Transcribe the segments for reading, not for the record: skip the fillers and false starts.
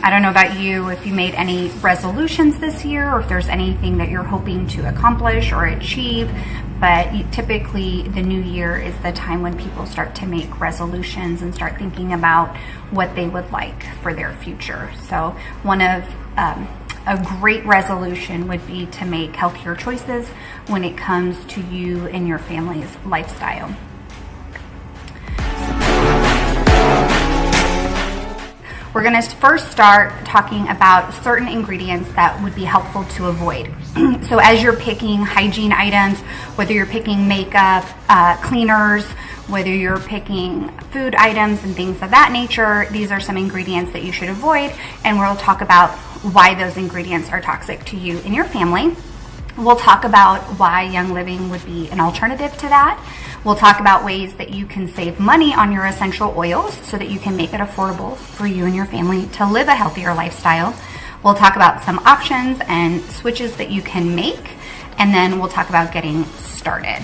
I don't know about you, if you made any resolutions this year, or if there's anything that you're hoping to accomplish or achieve, but typically the new year is the time when people start to make resolutions and start thinking about what they would like for their future. So one of a great resolution would be to make healthier choices when it comes to you and your family's lifestyle. We're going to first start talking about certain ingredients that would be helpful to avoid. So as you're picking hygiene items, whether you're picking makeup, cleaners, whether you're picking food items and things of that nature, these are some ingredients that you should avoid, and we'll talk about why those ingredients are toxic to you and your family. We'll talk about why Young Living would be an alternative to that. We'll talk about ways that you can save money on your essential oils so that you can make it affordable for you and your family to live a healthier lifestyle. We'll talk about some options and switches that you can make, and then we'll talk about getting started.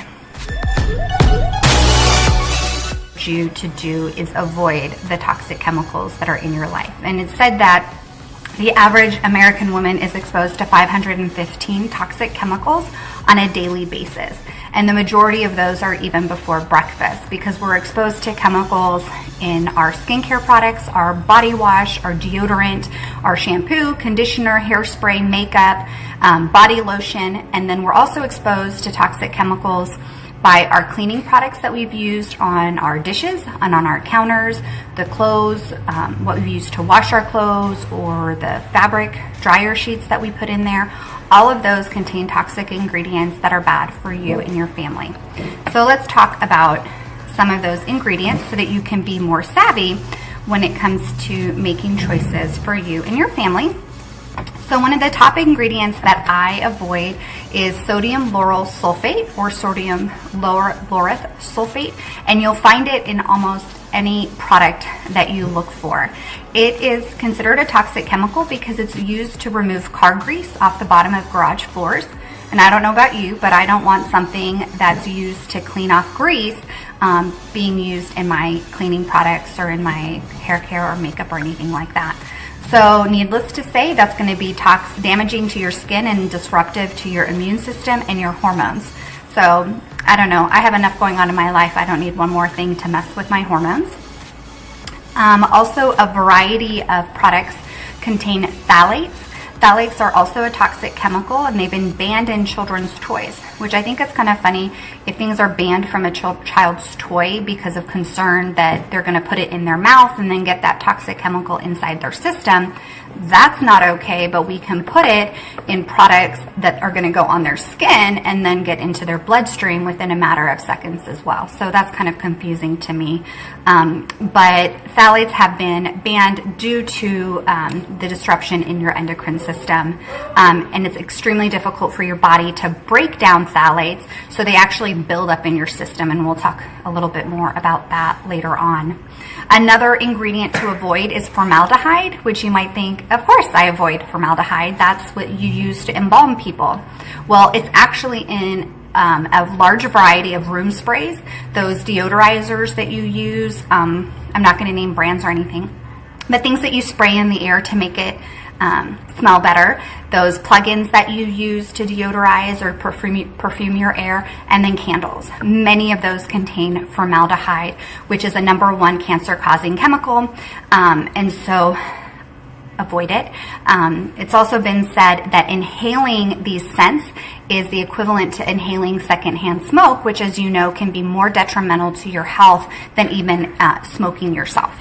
What you to do is avoid the toxic chemicals that are in your life. And it's said that the average American woman is exposed to 515 toxic chemicals on a daily basis. And the majority of those are even before breakfast, because we're exposed to chemicals in our skincare products, our body wash, our deodorant, our shampoo, conditioner, hairspray, makeup, body lotion. And then we're also exposed to toxic chemicals by our cleaning products that we've used on our dishes and on our counters, the clothes, what we've used to wash our clothes, or the fabric dryer sheets that we put in there. All of those contain toxic ingredients that are bad for you and your family. So let's talk about some of those ingredients so that you can be more savvy when it comes to making choices for you and your family. So one of the top ingredients that I avoid is sodium lauryl sulfate, or sodium laureth sulfate, and you'll find it in almost any product that you look for. It is considered a toxic chemical because it's used to remove car grease off the bottom of garage floors. And I don't know about you, but I don't want something that's used to clean off grease being used in my cleaning products or in my hair care or makeup or anything like that. So needless to say, that's going to be damaging to your skin and disruptive to your immune system and your hormones. So I don't know, I have enough going on in my life. I don't need one more thing to mess with my hormones. Also, a variety of products contain phthalates. Phthalates are also a toxic chemical, and they've been banned in children's toys, which I think is kind of funny if things are banned from a child's toy because of concern that they're going to put it in their mouth and then get that toxic chemical inside their system. That's not okay, but we can put it in products that are going to go on their skin and then get into their bloodstream within a matter of seconds as well. So that's kind of confusing to me. But phthalates have been banned due to the disruption in your endocrine system. And it's extremely difficult for your body to break down phthalates, so they actually build up in your system, and we'll talk a little bit more about that later on. Another ingredient to avoid is formaldehyde, which you might think, of course I avoid formaldehyde. That's what you use to embalm people. Well, it's actually in a large variety of room sprays, those deodorizers that you use. I'm not going to name brands or anything, but things that you spray in the air to make it smell better, those plug-ins that you use to deodorize or perfume your air, and then candles. Many of those contain formaldehyde, which is a #1 cancer-causing chemical, and so avoid it. It's also been said that inhaling these scents is the equivalent to inhaling secondhand smoke, which, as you know, can be more detrimental to your health than even smoking yourself.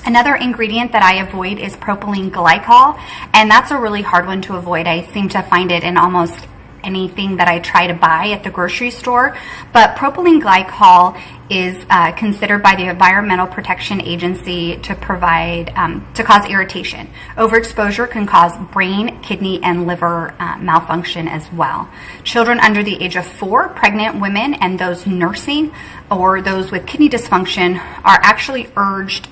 Another ingredient that I avoid is propylene glycol, and that's a really hard one to avoid. I seem to find it in almost anything that I try to buy at the grocery store, but propylene glycol is considered by the Environmental Protection Agency to cause irritation. Overexposure can cause brain, kidney, and liver malfunction as well. Children under the age of 4, pregnant women, and those nursing or those with kidney dysfunction are actually urged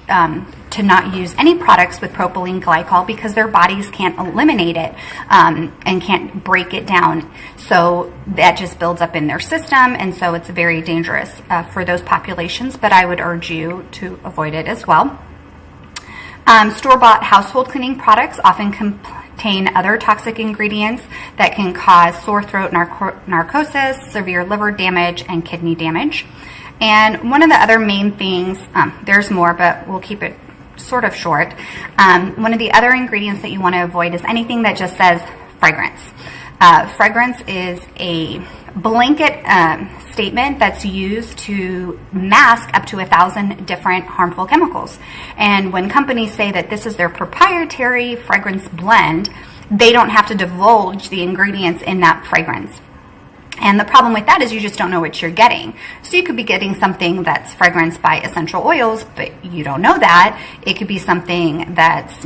to not use any products with propylene glycol because their bodies can't eliminate it and can't break it down. So that just builds up in their system, and so it's very dangerous for those populations, but I would urge you to avoid it as well. Store-bought household cleaning products often contain other toxic ingredients that can cause sore throat, narcosis, severe liver damage, and kidney damage. And one of the other main things, there's more, but we'll keep it sort of short. One of the other ingredients that you want to avoid is anything that just says fragrance. Fragrance is a blanket statement that's used to mask up to 1,000 different harmful chemicals. And when companies say that this is their proprietary fragrance blend, they don't have to divulge the ingredients in that fragrance. And the problem with that is you just don't know what you're getting. So you could be getting something that's fragranced by essential oils, but you don't know that. It could be something that's,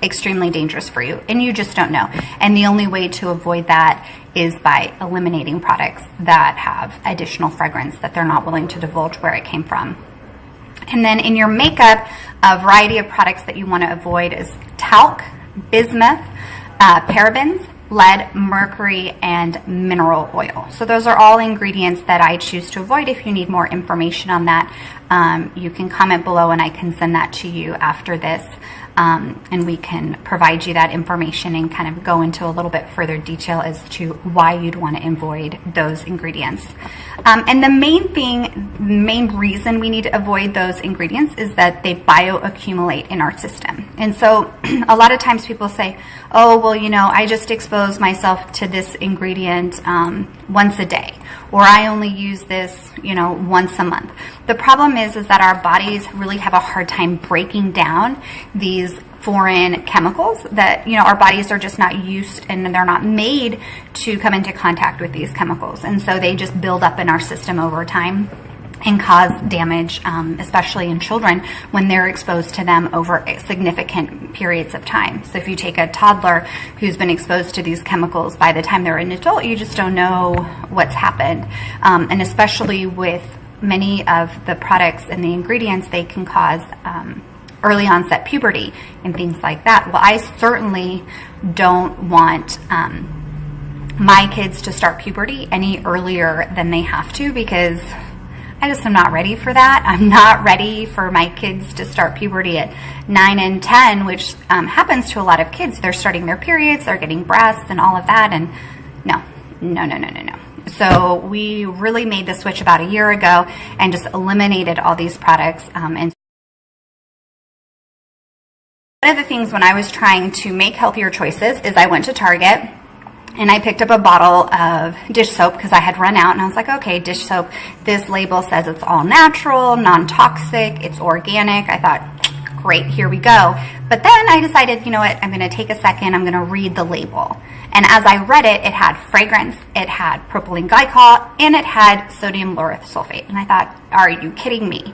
extremely dangerous for you, and you just don't know. And the only way to avoid that is by eliminating products that have additional fragrance that they're not willing to divulge where it came from. And then in your makeup, a variety of products that you want to avoid is talc, bismuth, parabens, lead, mercury, and mineral oil. So those are all ingredients that I choose to avoid. If you need more information on that, you can comment below and I can send that to you after this. And we can provide you that information and kind of go into a little bit further detail as to why you'd want to avoid those ingredients. And the main reason we need to avoid those ingredients is that they bioaccumulate in our system. And so a lot of times people say, oh, well, I just expose myself to this ingredient once a day, or I only use this, once a month. The problem is that our bodies really have a hard time breaking down these foreign chemicals that, our bodies are just not used, and they're not made to come into contact with these chemicals. And so they just build up in our system over time and cause damage, especially in children when they're exposed to them over significant periods of time. So if you take a toddler who's been exposed to these chemicals, by the time they're an adult, you just don't know what's happened. And especially with many of the products and the ingredients, they can cause early onset puberty and things like that. Well, I certainly don't want my kids to start puberty any earlier than they have to, because I just am not ready for that. I'm not ready for my kids to start puberty at 9 and 10, which happens to a lot of kids. They're starting their periods, they're getting breasts and all of that, and no. So we really made the switch about a year ago and just eliminated all these products. And one of the things when I was trying to make healthier choices is I went to Target and I picked up a bottle of dish soap because I had run out, and I was like, okay, dish soap, this label says it's all natural, non-toxic, it's organic. I thought, great, here we go. But then I decided, you know what, I'm going to take a second, I'm going to read the label. And as I read it, it had fragrance, it had propylene glycol, and it had sodium lauryl sulfate. And I thought, are you kidding me?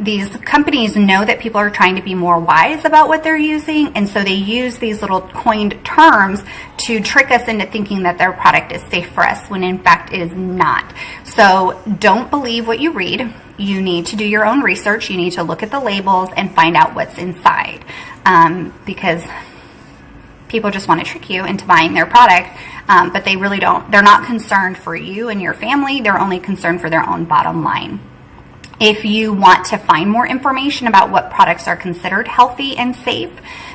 These companies know that people are trying to be more wise about what they're using, and so they use these little coined terms to trick us into thinking that their product is safe for us, when in fact it is not. So don't believe what you read. You need to do your own research. You need to look at the labels and find out what's inside, because people just want to trick you into buying their product, but they really don't. They're not concerned for you and your family. They're only concerned for their own bottom line. If you want to find more information about what products are considered healthy and safe,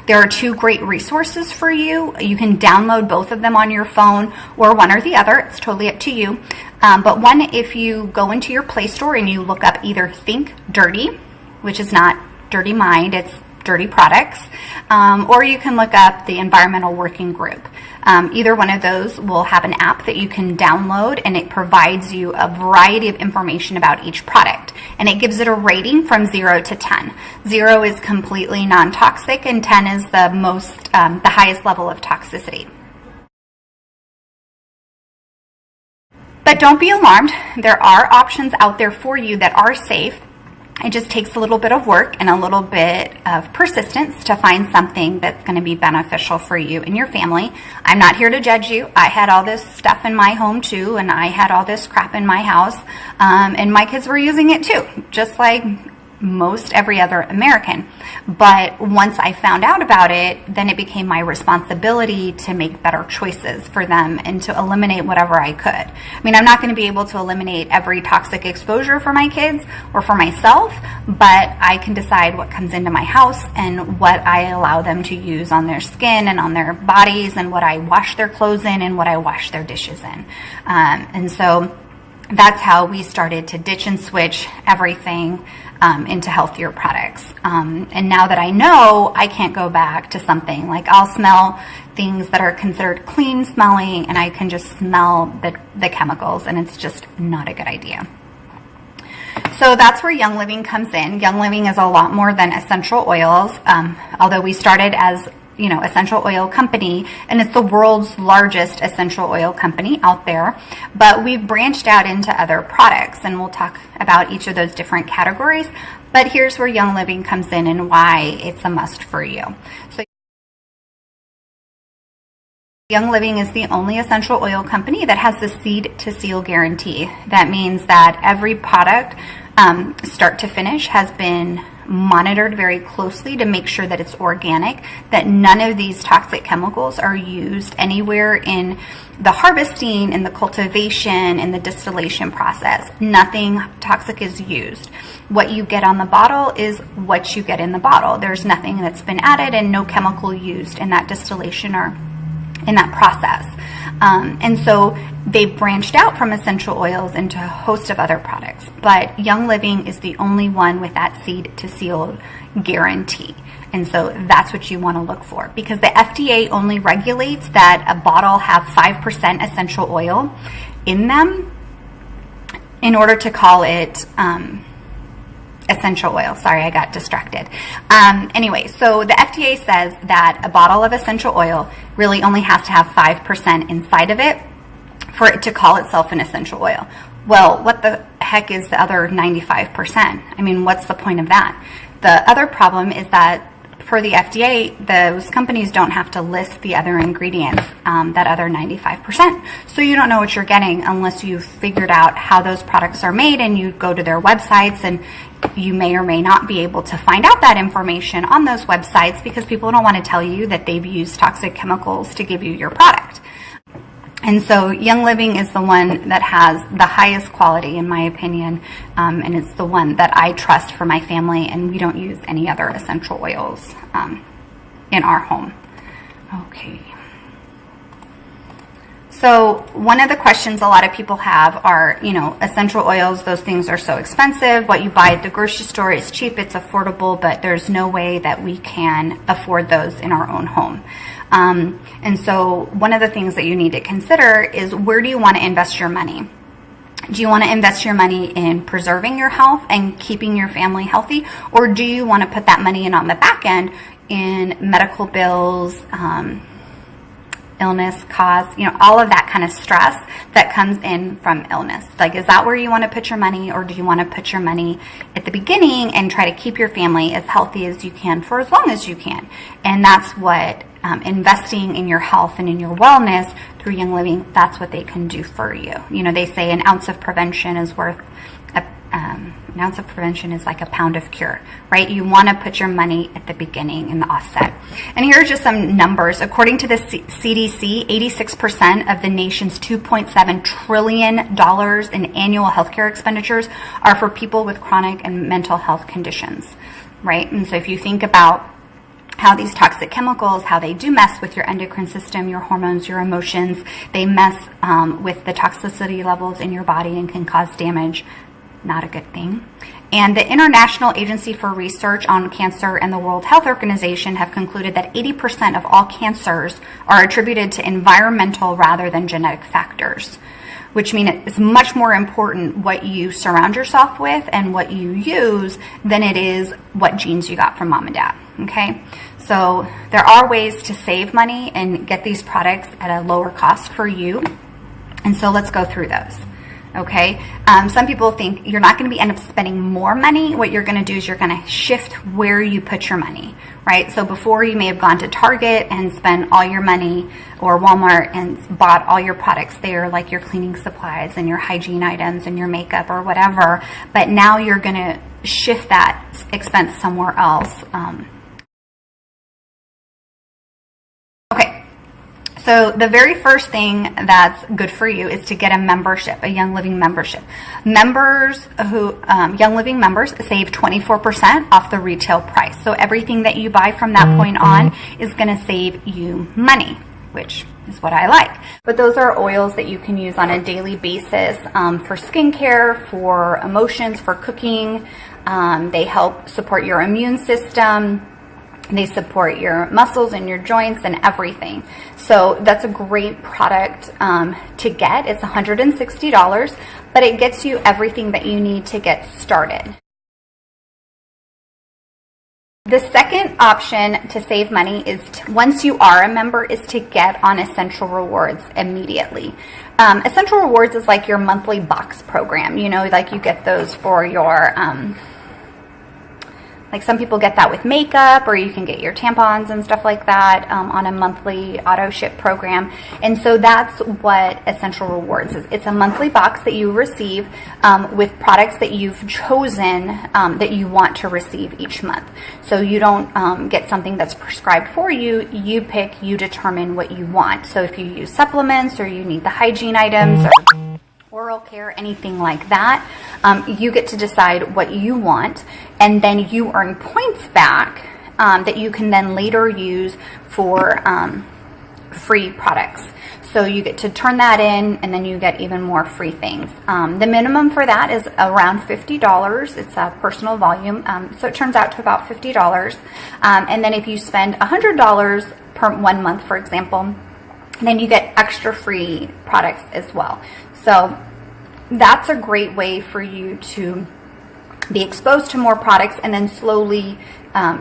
there are two great resources for you. You can download both of them on your phone, or one or the other. It's totally up to you. But one, if you go into your Play Store and you look up either Think Dirty, which is not Dirty Mind, it's Dirty Products, or you can look up the Environmental Working Group. Either one of those will have an app that you can download, and it provides you a variety of information about each product, and it gives it a rating from 0 to 10. 0 is completely non-toxic, and 10 is the highest level of toxicity. But don't be alarmed. There are options out there for you that are safe. It just takes a little bit of work and a little bit of persistence to find something that's going to be beneficial for you and your family. I'm not here to judge you. I had all this stuff in my home too, and I had all this crap in my house, and my kids were using it too, just like most every other American. But once I found out about it, then it became my responsibility to make better choices for them and to eliminate whatever I could. I mean, I'm not going to be able to eliminate every toxic exposure for my kids or for myself, but I can decide what comes into my house and what I allow them to use on their skin and on their bodies, and what I wash their clothes in and what I wash their dishes in. And so that's how we started to ditch and switch everything into healthier products. And now that I know, I can't go back to something like, I'll smell things that are considered clean smelling and I can just smell the chemicals, and it's just not a good idea. So that's where Young Living comes in. Young Living is a lot more than essential oils, although we started as essential oil company, and it's the world's largest essential oil company out there, but we've branched out into other products, and we'll talk about each of those different categories. But here's where Young Living comes in and why it's a must for you. So Young Living is the only essential oil company that has the seed to seal guarantee. That means that every product, start to finish, has been monitored very closely to make sure that it's organic, that none of these toxic chemicals are used anywhere in the harvesting, in the cultivation, in the distillation process. Nothing toxic is used. What you get on the bottle is what you get in the bottle. There's nothing that's been added and no chemical used in that distillation or in that process. And so they branched out from essential oils into a host of other products, but Young Living is the only one with that seed to seal guarantee. And so that's what you want to look for, because the FDA only regulates that a bottle have 5% essential oil in them in order to call it essential oil. Sorry, I got distracted. Anyway, so the FDA says that a bottle of essential oil really only has to have 5% inside of it for it to call itself an essential oil. Well, what the heck is the other 95%? I mean, what's the point of that? The other problem is that for the FDA, those companies don't have to list the other ingredients, that other 95%. So you don't know what you're getting unless you've figured out how those products are made, and you go to their websites, and you may or may not be able to find out that information on those websites because people don't want to tell you that they've used toxic chemicals to give you your product. And so Young Living is the one that has the highest quality, in my opinion, and it's the one that I trust for my family, and we don't use any other essential oils in our home. Okay. So one of the questions a lot of people have are, essential oils, those things are so expensive. What you buy at the grocery store is cheap, it's affordable, but there's no way that we can afford those in our own home. And so one of the things that you need to consider is, where do you want to invest your money? Do you want to invest your money in preserving your health and keeping your family healthy? Or do you want to put that money in on the back end in medical bills, illness, costs, all of that kind of stress that comes in from illness? Like, is that where you want to put your money, or do you want to put your money at the beginning and try to keep your family as healthy as you can for as long as you can? And that's what investing in your health and in your wellness through Young Living, that's what they can do for you. They say an ounce of prevention is worth an ounce of prevention is like a pound of cure, right? You want to put your money at the beginning in the offset. And here are just some numbers. According to the CDC, 86% of the nation's $2.7 trillion in annual healthcare expenditures are for people with chronic and mental health conditions, right? And so if you think about how these toxic chemicals, how they do mess with your endocrine system, your hormones, your emotions, they mess with the toxicity levels in your body and can cause damage. Not a good thing. And the International Agency for Research on Cancer and the World Health Organization have concluded that 80% of all cancers are attributed to environmental rather than genetic factors, which means it's much more important what you surround yourself with and what you use than it is what genes you got from mom and dad, okay? So there are ways to save money and get these products at a lower cost for you. And so let's go through those. Okay, some people think you're not going to end up spending more money. What you're going to do is you're going to shift where you put your money, right? So before, you may have gone to Target and spent all your money, or Walmart and bought all your products there, like your cleaning supplies and your hygiene items and your makeup or whatever. But now you're going to shift that expense somewhere else. So the very first thing that's good for you is to get a membership, a Young Living membership. Members who, Young Living members save 24% off the retail price. So everything that you buy from that point on is going to save you money, which is what I like. But those are oils that you can use on a daily basis for skincare, for emotions, for cooking. They help support your immune system. They support your muscles and your joints and everything. So that's a great product to get. It's $160, but it gets you everything that you need to get started. The second option to save money is, once you are a member, is to get on Essential Rewards immediately. Essential Rewards is like your monthly box program. You know, like you get those for your like some people get that with makeup, or you can get your tampons and stuff like that on a monthly auto ship program. And so that's what Essential Rewards is. It's a monthly box that you receive with products that you've chosen that you want to receive each month. So you don't get something that's prescribed for you. You pick, you determine what you want. So if you use supplements, or you need the hygiene items, or oral care, anything like that, you get to decide what you want, and then you earn points back that you can then later use for free products. So you get to turn that in, and then you get even more free things. The minimum for that is around $50. It's a personal volume, so it turns out to about $50. And then if you spend $100 per 1 month, for example, then you get extra free products as well. So that's a great way for you to be exposed to more products, and then slowly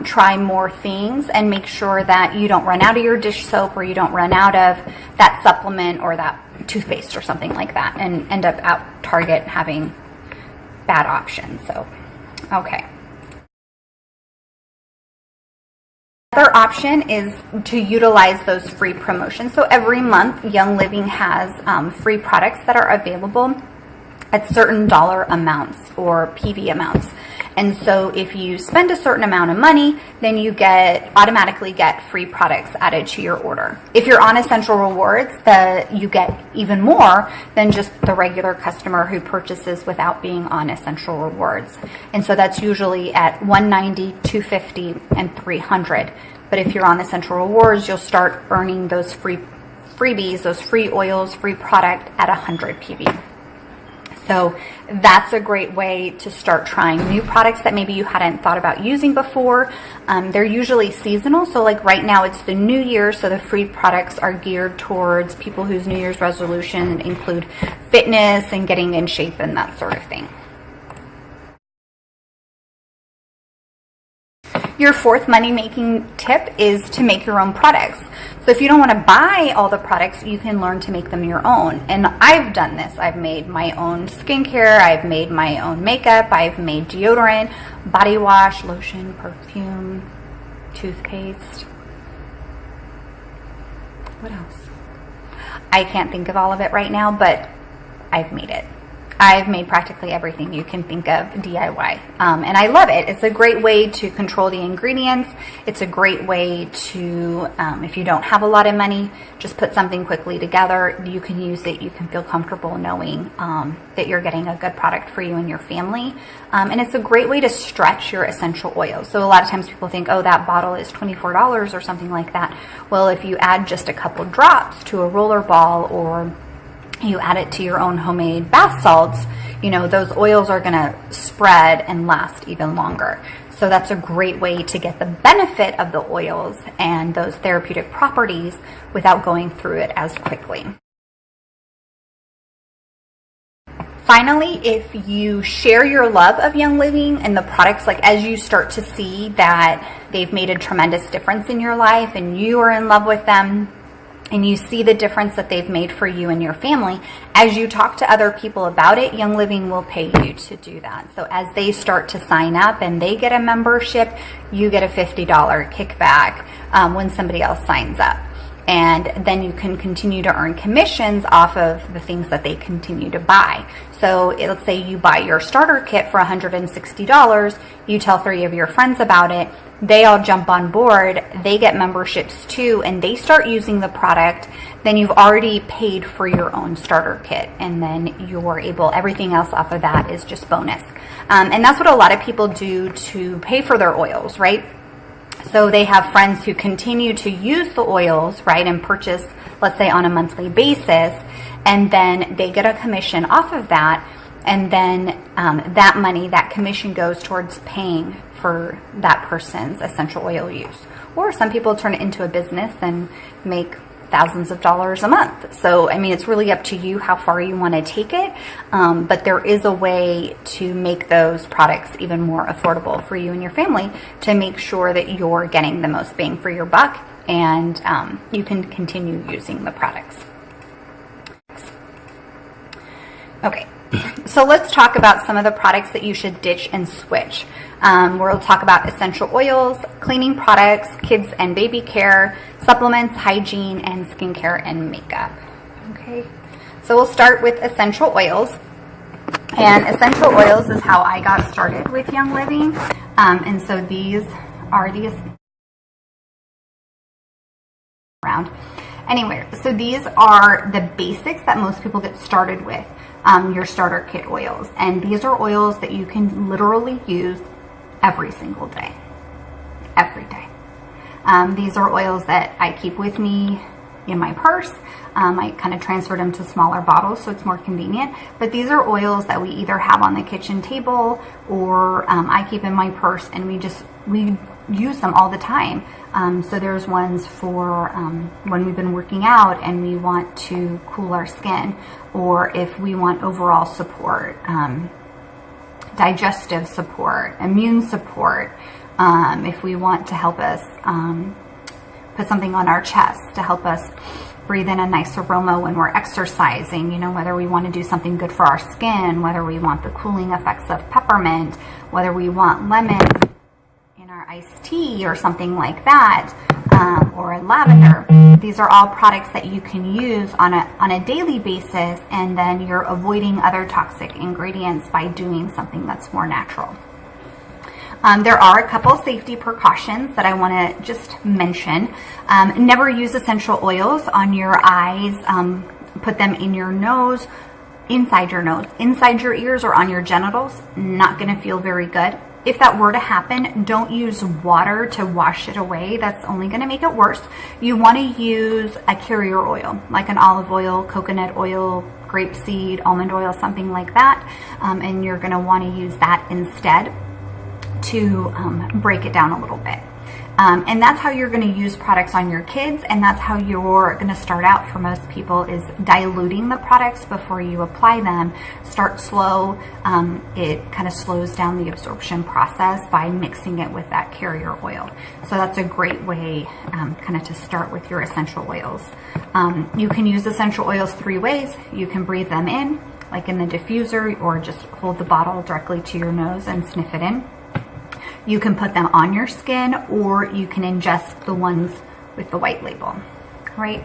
try more things, and make sure that you don't run out of your dish soap, or you don't run out of that supplement or that toothpaste or something like that, and end up at Target having bad options. So, okay. Another option is to utilize those free promotions. So every month, Young Living has free products that are available at certain dollar amounts, or PV amounts. And so if you spend a certain amount of money, then you automatically get free products added to your order. If you're on Essential Rewards, you get even more than just the regular customer who purchases without being on Essential Rewards. And so that's usually at $190, $250, and $300. But if you're on Essential Rewards, you'll start earning those freebies, those free oils, free product at 100 PV. So that's a great way to start trying new products that maybe you hadn't thought about using before. They're usually seasonal. So like right now it's the New Year, so the free products are geared towards people whose New Year's resolution include fitness and getting in shape and that sort of thing. Your fourth money-making tip is to make your own products. So if you don't want to buy all the products, you can learn to make them your own. And I've done this. I've made my own skincare. I've made my own makeup. I've made deodorant, body wash, lotion, perfume, toothpaste. What else? I can't think of all of it right now, but I've made it. I've made practically everything you can think of DIY, and I love it. It's a great way to control the ingredients. It's a great way to, if you don't have a lot of money, just put something quickly together. You can use it. You can feel comfortable knowing that you're getting a good product for you and your family. And it's a great way to stretch your essential oils. So a lot of times people think, oh, that bottle is $24 or something like that. Well, if you add just a couple drops to a roller ball, or you add it to your own homemade bath salts, you know, those oils are going to spread and last even longer. So that's a great way to get the benefit of the oils and those therapeutic properties without going through it as quickly. Finally, if you share your love of Young Living and the products, like as you start to see that they've made a tremendous difference in your life and you are in love with them, and you see the difference that they've made for you and your family, as you talk to other people about it, Young Living will pay you to do that. So as they start to sign up and they get a membership, you get a $50 kickback when somebody else signs up. And then you can continue to earn commissions off of the things that they continue to buy. So let's say you buy your starter kit for $160, you tell 3 of your friends about it, they all jump on board, they get memberships too, and they start using the product, then you've already paid for your own starter kit, and then you're able, everything else off of that is just bonus. And that's what a lot of people do to pay for their oils, right? So they have friends who continue to use the oils, right, and purchase, let's say, on a monthly basis, and then they get a commission off of that, and then that money, that commission goes towards paying for that person's essential oil use. Or some people turn it into a business and make thousands of dollars a month. So, I mean, it's really up to you how far you want to take it, but there is a way to make those products even more affordable for you and your family to make sure that you're getting the most bang for your buck, and you can continue using the products. Okay, so let's talk about some of the products that you should ditch and switch. We'll talk about essential oils, cleaning products, kids and baby care, supplements, hygiene, and skincare and makeup. Okay, so we'll start with essential oils. And essential oils is how I got started with Young Living. And so these are the around. Anyway, so these are the basics that most people get started with, your starter kit oils. And these are oils that you can literally use every single day, every day. These are oils that I keep with me in my purse. I kind of transferred them to smaller bottles so it's more convenient. But these are oils that we either have on the kitchen table or I keep in my purse, and we use them all the time. So there's ones for when we've been working out and we want to cool our skin, or if we want overall support, digestive support, immune support, if we want to help us put something on our chest to help us breathe in a nice aroma when we're exercising, you know, whether we want to do something good for our skin, whether we want the cooling effects of peppermint, whether we want lemon in our iced tea or something like that, or lavender. These are all products that you can use on a daily basis, and then you're avoiding other toxic ingredients by doing something that's more natural. There are a couple safety precautions that I want to just mention. Never use essential oils on your eyes. Put them in your nose, inside your nose, inside your ears, or on your genitals. Not going to feel very good. If that were to happen, don't use water to wash it away. That's only going to make it worse. You want to use a carrier oil, like an olive oil, coconut oil, grapeseed, almond oil, something like that. And you're going to want to use that instead to break it down a little bit. And that's how you're going to use products on your kids, and that's how you're going to start out for most people, is diluting the products before you apply them. Start slow. It kind of slows down the absorption process by mixing it with that carrier oil. So that's a great way kind of to start with your essential oils. You can use essential oils 3 ways. You can breathe them in, like in the diffuser, or just hold the bottle directly to your nose and sniff it in. You can put them on your skin, or you can ingest the ones with the white label, right?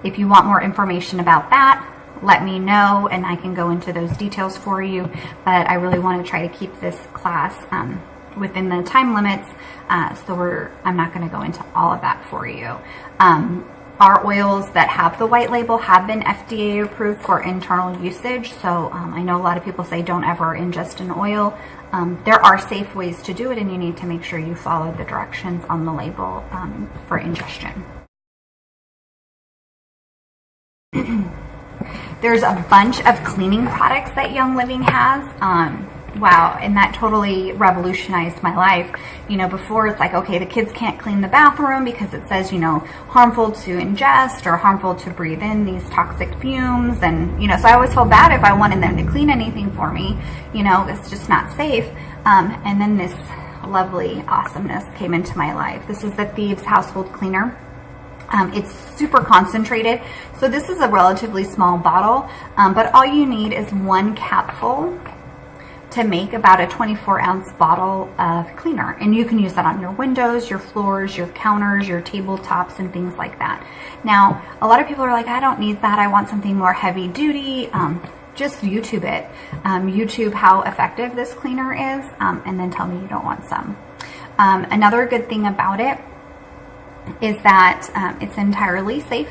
If you want more information about that, let me know and I can go into those details for you. But I really want to try to keep this class within the time limits, so I'm not going to go into all of that for you. Our oils that have the white label have been FDA approved for internal usage. So I know a lot of people say don't ever ingest an oil. There are safe ways to do it, and you need to make sure you follow the directions on the label for ingestion. There's a bunch of cleaning products that Young Living has. Wow, and that totally revolutionized my life. You know, before it's like, okay, the kids can't clean the bathroom because it says, you know, harmful to ingest or harmful to breathe in these toxic fumes. And, you know, so I always felt bad if I wanted them to clean anything for me. You know, it's just not safe. And then this lovely awesomeness came into my life. This is the Thieves Household Cleaner. It's super concentrated. So this is a relatively small bottle, but all you need is 1 capful to make about a 24-ounce bottle of cleaner. And you can use that on your windows, your floors, your counters, your tabletops, and things like that. Now, a lot of people are like, I don't need that. I want something more heavy duty. Just YouTube it. YouTube how effective this cleaner is, and then tell me you don't want some. Another good thing about it is that it's entirely safe.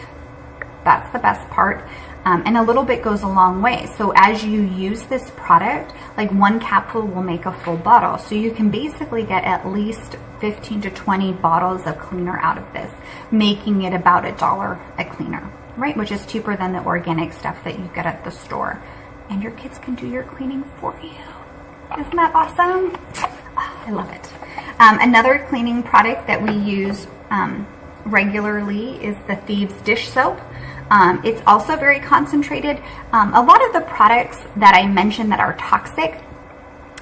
That's the best part. And a little bit goes a long way. So as you use this product, like 1 capful will make a full bottle. So you can basically get at least 15 to 20 bottles of cleaner out of this, making it about $1 a cleaner, right? Which is cheaper than the organic stuff that you get at the store. And your kids can do your cleaning for you. Isn't that awesome? Oh, I love it. Another cleaning product that we use regularly is the Thieves dish soap. It's also very concentrated. A lot of the products that I mentioned that are toxic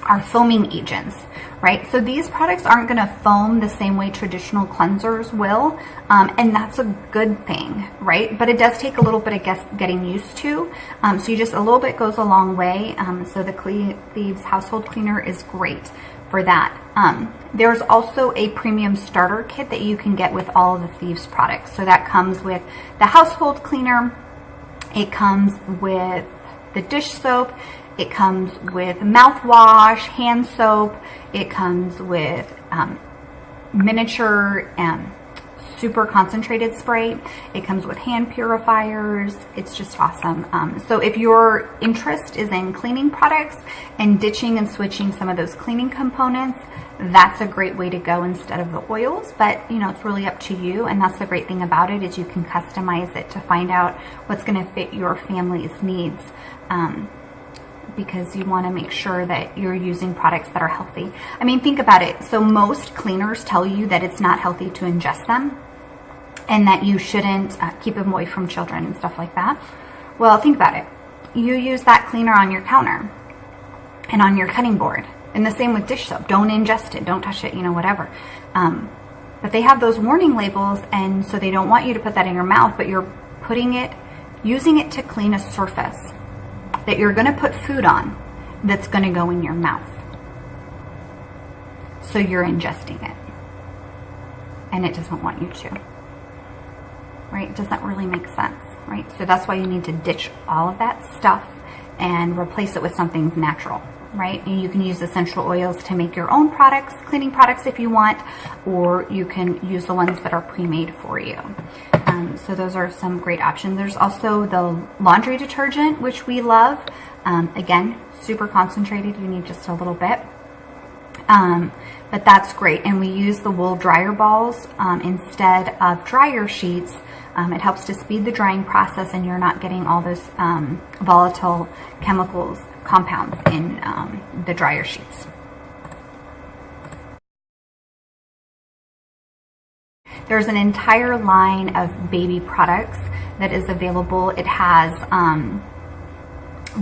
are foaming agents, right? So these products aren't going to foam the same way traditional cleansers will, and that's a good thing, right? But it does take a little bit of getting used to. So you just, a little bit goes a long way. So the Thieves household cleaner is great for that. There's also a premium starter kit that you can get with all of the Thieves products. So that comes with the household cleaner, it comes with the dish soap, it comes with mouthwash, hand soap, it comes with miniature super concentrated spray, it comes with hand purifiers. It's just awesome. So if your interest is in cleaning products and ditching and switching some of those cleaning components, that's a great way to go instead of the oils. But you know, it's really up to you, and that's the great thing about it, is you can customize it to find out what's going to fit your family's needs, because you want to make sure that you're using products that are healthy. I mean, think about it. So most cleaners tell you that it's not healthy to ingest them, and that you shouldn't keep them away from children and stuff like that. Well, think about it. You use that cleaner on your counter and on your cutting board. And the same with dish soap. Don't ingest it. Don't touch it, you know, whatever. But they have those warning labels, and so they don't want you to put that in your mouth, but you're putting it, using it to clean a surface that you're going to put food on that's going to go in your mouth. So you're ingesting it. And it doesn't want you to. Right? It doesn't really make sense, right? So that's why you need to ditch all of that stuff and replace it with something natural, right? And you can use essential oils to make your own products, cleaning products if you want, or you can use the ones that are pre-made for you. So those are some great options. There's also the laundry detergent, which we love. Again, super concentrated. You need just a little bit. But that's great. And we use the wool dryer balls instead of dryer sheets. It helps to speed the drying process, and you're not getting all those volatile chemicals, compounds in the dryer sheets. There's an entire line of baby products that is available. It has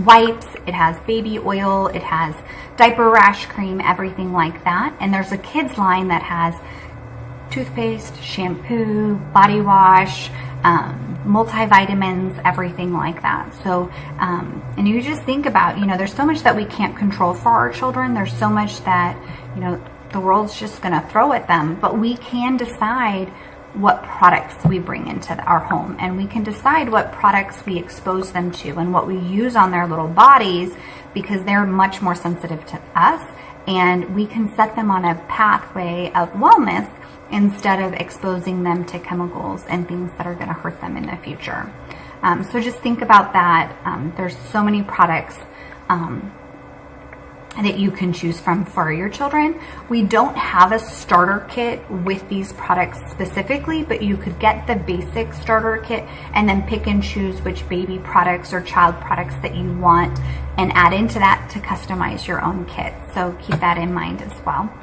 wipes, it has baby oil, it has diaper rash cream, everything like that. And there's a kids line that has toothpaste, shampoo, body wash, multivitamins, everything like that. So, and you just think about, you know, there's so much that we can't control for our children. There's so much that, you know, the world's just going to throw at them, but we can decide what products we bring into our home, and we can decide what products we expose them to and what we use on their little bodies, because they're much more sensitive to us, and we can set them on a pathway of wellness instead of exposing them to chemicals and things that are going to hurt them in the future. So just think about that. There's so many products that you can choose from for your children. We don't have a starter kit with these products specifically, but you could get the basic starter kit and then pick and choose which baby products or child products that you want and add into that to customize your own kit. So keep that in mind as well.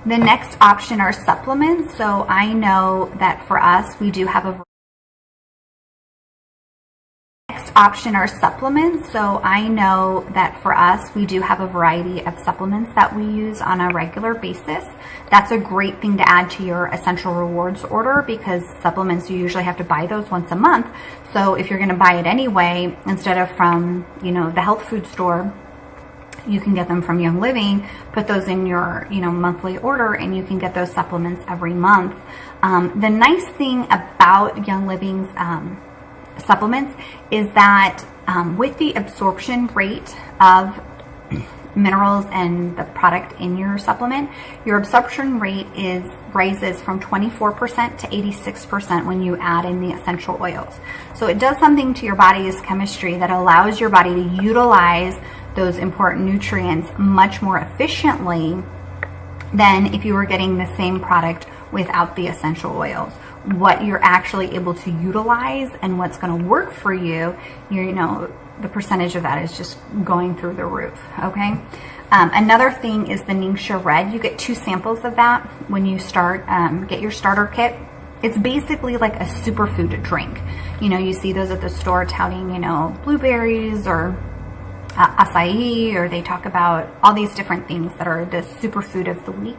The next option are supplements. So I know that for us, we do have a next option are supplements. So I know that for us, we do have a variety of supplements that we use on a regular basis. That's a great thing to add to your Essential Rewards order, because supplements, you usually have to buy those once a month. So if you're going to buy it anyway, instead of from, you know, the health food store, you can get them from Young Living, put those in your, you know, monthly order, and you can get those supplements every month. The nice thing about Young Living's supplements is that with the absorption rate of minerals and the product in your supplement, your absorption rate rises from 24% to 86% when you add in the essential oils. So it does something to your body's chemistry that allows your body to utilize those important nutrients much more efficiently than if you were getting the same product without the essential oils. What you're actually able to utilize and what's going to work for you, you know, the percentage of that is just going through the roof, okay? Another thing is the Ningxia Red. You get 2 samples of that when you start, get your starter kit. It's basically like a superfood drink. You know, you see those at the store touting, you know, blueberries or acai, or they talk about all these different things that are the superfood of the week.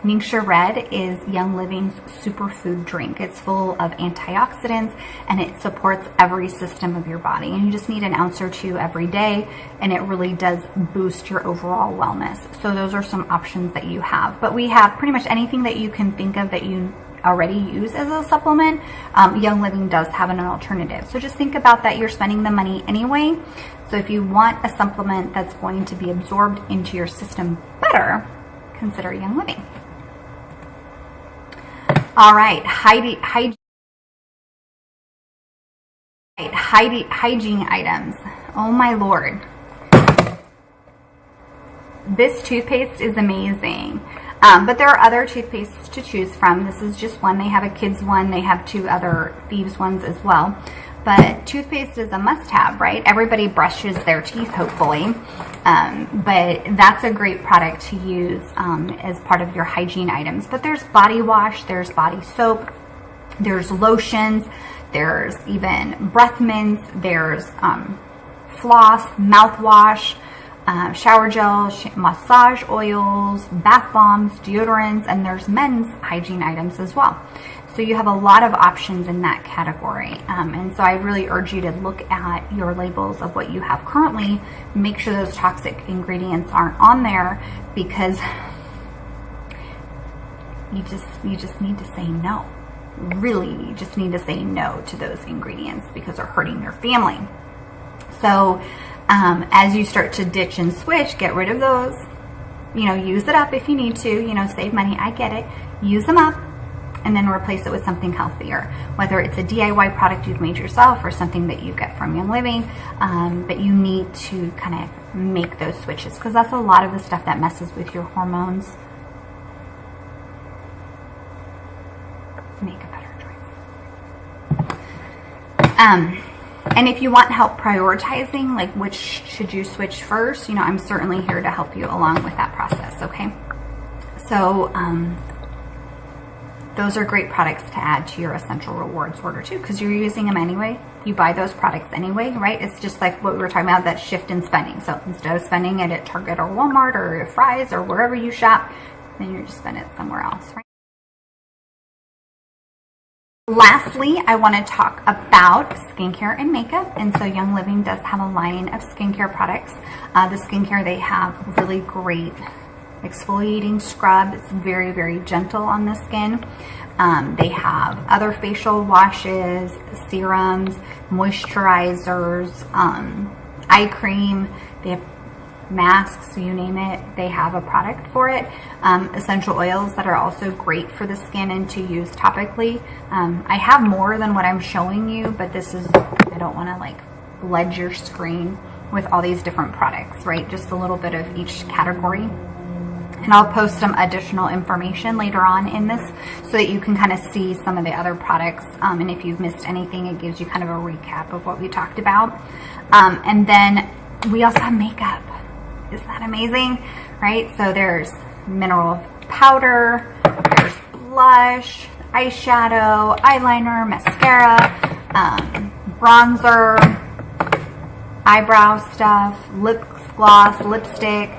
Ningxia Red is Young Living's superfood drink. It's full of antioxidants and it supports every system of your body. And you just need an ounce or 2 every day, and it really does boost your overall wellness. So those are some options that you have. But we have pretty much anything that you can think of that you already use as a supplement. Young Living does have an alternative. So just think about that. You're spending the money anyway. So if you want a supplement that's going to be absorbed into your system better, consider Young Living. All right, hygiene items. Oh my Lord. This toothpaste is amazing. But there are other toothpastes to choose from. This is just one. They have a kids one. They have 2 other Thieves ones as well. But toothpaste is a must-have, right? Everybody brushes their teeth, hopefully. But that's a great product to use as part of your hygiene items. But there's body wash, there's body soap, there's lotions, there's even breath mints, there's floss, mouthwash, shower gel, massage oils, bath bombs, deodorants, and there's men's hygiene items as well. So you have a lot of options in that category. And so I really urge you to look at your labels of what you have currently. Make sure those toxic ingredients aren't on there, because you just need to say no. Really, you just need to say no to those ingredients because they're hurting your family. So as you start to ditch and switch, get rid of those. You know, use it up if you need to, you know, save money. I get it. Use them up and then replace it with something healthier. Whether it's a DIY product you've made yourself or something that you get from Young Living, but you need to kind of make those switches, because that's a lot of the stuff that messes with your hormones. Make a better choice. And if you want help prioritizing, like which should you switch first, you know, I'm certainly here to help you along with that process, okay? So those are great products to add to your Essential Rewards order too, because you're using them anyway. You buy those products anyway, right? It's just like what we were talking about, that shift in spending. So instead of spending it at Target or Walmart or Fry's or wherever you shop, then you're just spending it somewhere else, right? Lastly, I want to talk about skincare and makeup. And so Young Living does have a line of skincare products. The skincare, they have really great exfoliating scrub. It's very, very gentle on the skin. They have other facial washes, serums, moisturizers, eye cream. They have masks, you name it, they have a product for it. Essential oils that are also great for the skin and to use topically. I have more than what I'm showing you, but this is, I don't want to like flood your screen with all these different products, right? Just a little bit of each category. And I'll post some additional information later on in this so that you can kind of see some of the other products. And if you've missed anything, it gives you kind of a recap of what we talked about. And then we also have makeup. Isn't that amazing? Right? So there's mineral powder, there's blush, eyeshadow, eyeliner, mascara, bronzer, eyebrow stuff, lip gloss, lipstick.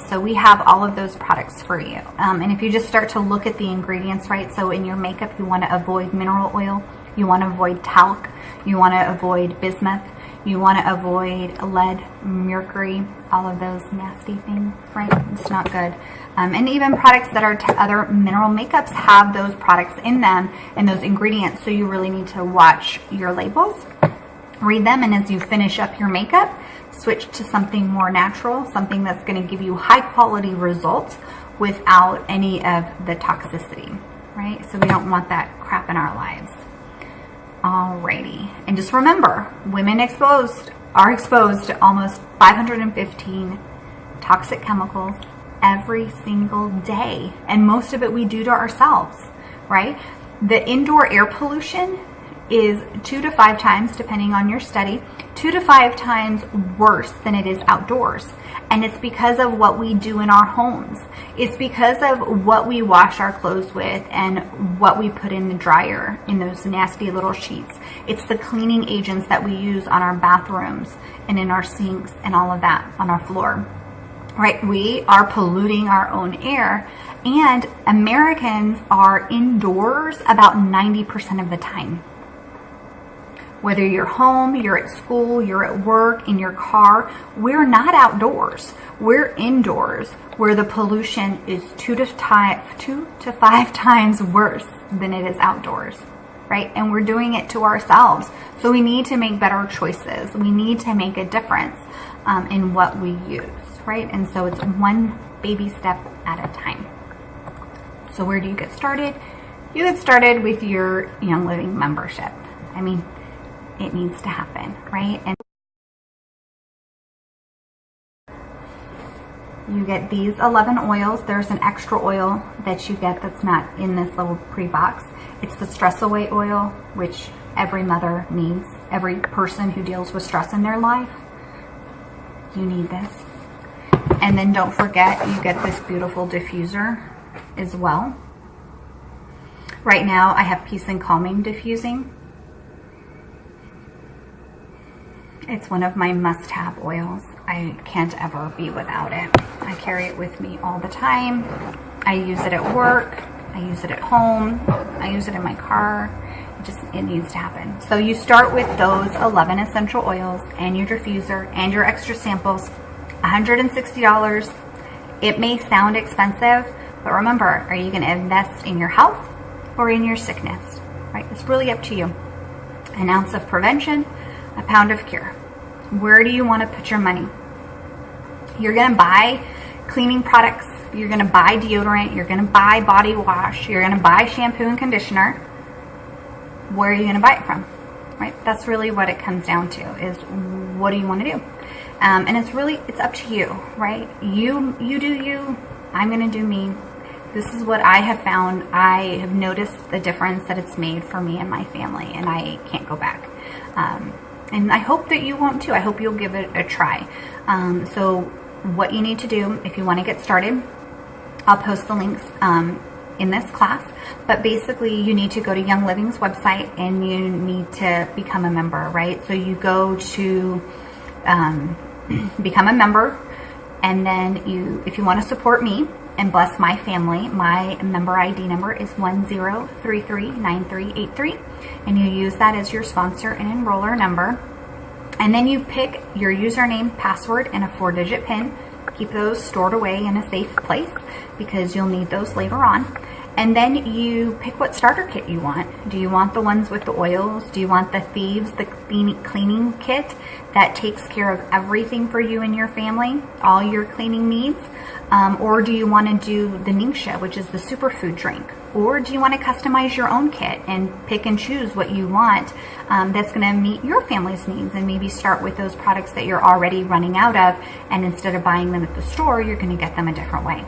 So we have all of those products for you. And if you just start to look at the ingredients, right? So in your makeup, you want to avoid mineral oil, you want to avoid talc, you want to avoid bismuth, you want to avoid lead, mercury, all of those nasty things, right? It's not good. And even products that are other mineral makeups have those products in them and those ingredients. So you really need to watch your labels, read them, and as you finish up your makeup, switch to something more natural, something that's going to give you high quality results without any of the toxicity, right? So we don't want that crap in our lives. Alrighty, and just remember, women are exposed to almost 515 toxic chemicals every single day, and most of it we do to ourselves, right? The indoor air pollution is 2 to 5 times, depending on your study, 2 to 5 times worse than it is outdoors. And it's because of what we do in our homes. It's because of what we wash our clothes with and what we put in the dryer in those nasty little sheets. It's the cleaning agents that we use on our bathrooms and in our sinks and all of that on our floor, right? We are polluting our own air, and Americans are indoors about 90% of the time. Whether you're home, you're at school, you're at work, in your car, we're not outdoors. We're indoors, where the pollution is 2 to 5 times worse than it is outdoors, right? And we're doing it to ourselves. So we need to make better choices. We need to make a difference in what we use, right? And so it's one baby step at a time. So where do you get started? You get started with your Young Living membership. I mean, it needs to happen, right? And you get these 11 oils. There's an extra oil that you get that's not in this little pre-box. It's the Stress Away oil, which every mother needs. Every person who deals with stress in their life, you need this. And then don't forget, you get this beautiful diffuser as well. Right now, I have Peace and Calming diffusing. It's one of my must-have oils. I can't ever be without it. I carry it with me all the time. I use it at work. I use it at home. I use it in my car. It needs to happen. So you start with those 11 essential oils and your diffuser and your extra samples, $160. It may sound expensive, but remember, are you going to invest in your health or in your sickness, right? It's really up to you. An ounce of prevention, a pound of cure. Where do you want to put your money? You're going to buy cleaning products. You're going to buy deodorant. You're going to buy body wash. You're going to buy shampoo and conditioner. Where are you going to buy it from? Right? That's really what it comes down to, is what do you want to do? And it's up to you, right? You do you. I'm going to do me. This is what I have found. I have noticed the difference that it's made for me and my family, and I can't go back. And I hope that you won't too. I hope you'll give it a try. So what you need to do if you want to get started, I'll post the links in this class, but basically you need to go to Young Living's website and you need to become a member, right? So you go to become a member, and then if you want to support me and bless my family, my member ID number is 10339383, and you use that as your sponsor and enroller number. And then you pick your username, password, and a 4-digit PIN. Keep those stored away in a safe place because you'll need those later on. And then you pick what starter kit you want. Do you want the ones with the oils? Do you want the Thieves, the cleaning kit that takes care of everything for you and your family, all your cleaning needs? Or do you want to do the Ningxia, which is the superfood drink? Or do you want to customize your own kit and pick and choose what you want that's going to meet your family's needs, and maybe start with those products that you're already running out of, and instead of buying them at the store, you're going to get them a different way.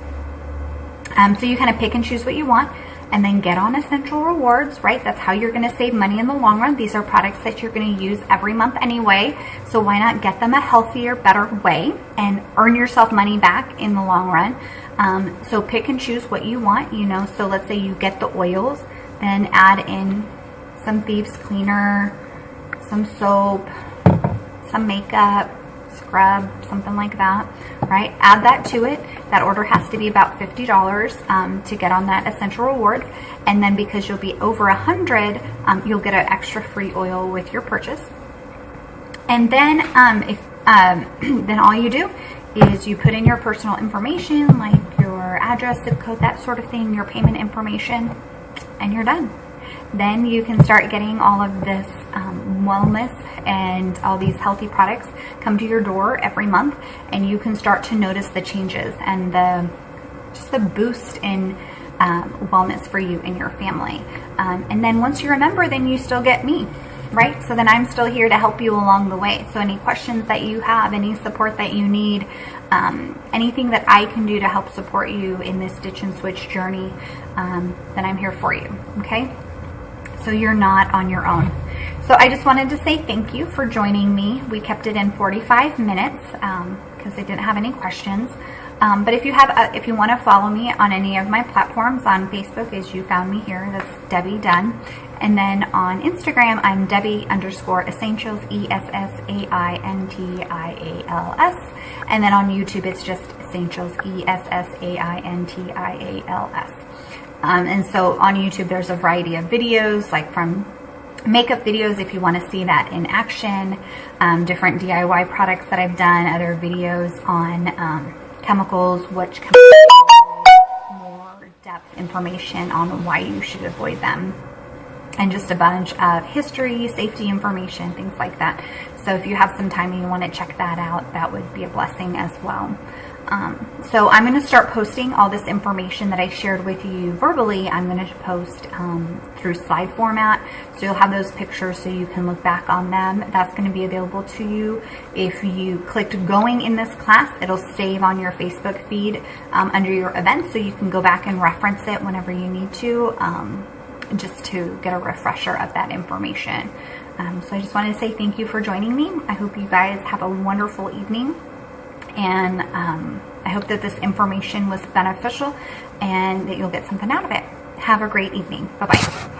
So you kind of pick and choose what you want, and then get on Essential Rewards, right? That's how you're going to save money in the long run. These are products that you're going to use every month anyway, so why not get them a healthier, better way and earn yourself money back in the long run? So pick and choose what you want, so let's say you get the oils, then add in some Thieves Cleaner, some soap, some makeup, scrub, something like that, right? Add that to it. That order has to be about $50 to get on that essential rewards. And then because you'll be over 100, you'll get an extra free oil with your purchase. And then then all you do is you put in your personal information, like your address, zip code, that sort of thing, your payment information, and you're done. Then you can start getting all of this wellness and all these healthy products come to your door every month, and you can start to notice the changes and just the boost in wellness for you and your family. And then once you're a member, then you still get me, right? So then I'm still here to help you along the way. So any questions that you have, any support that you need, anything that I can do to help support you in this ditch and switch journey, then I'm here for you, okay? So you're not on your own. So I just wanted to say thank you for joining me. We kept it in 45 minutes because I didn't have any questions. But if you want to follow me on any of my platforms, on Facebook, as you found me here, that's Debbie Dunn. And then on Instagram, I'm Debbie_Essentials, ESSAINTIALS. And then on YouTube, it's just Essentials, ESSAINTIALS. And so on YouTube, there's a variety of videos, like from makeup videos if you want to see that in action, different DIY products that I've done, other videos on chemicals, which more depth information on why you should avoid them, and just a bunch of history, safety information, things like that. So if you have some time and you want to check that out, that would be a blessing as well. So I'm going to start posting all this information that I shared with you verbally. I'm going to post through slide format, so you'll have those pictures so you can look back on them. That's going to be available to you. If you clicked going in this class, it'll save on your Facebook feed under your events, so you can go back and reference it whenever you need to, just to get a refresher of that information. So I just wanted to say thank you for joining me. I hope you guys have a wonderful evening. And I hope that this information was beneficial and that you'll get something out of it. Have a great evening. Bye-bye.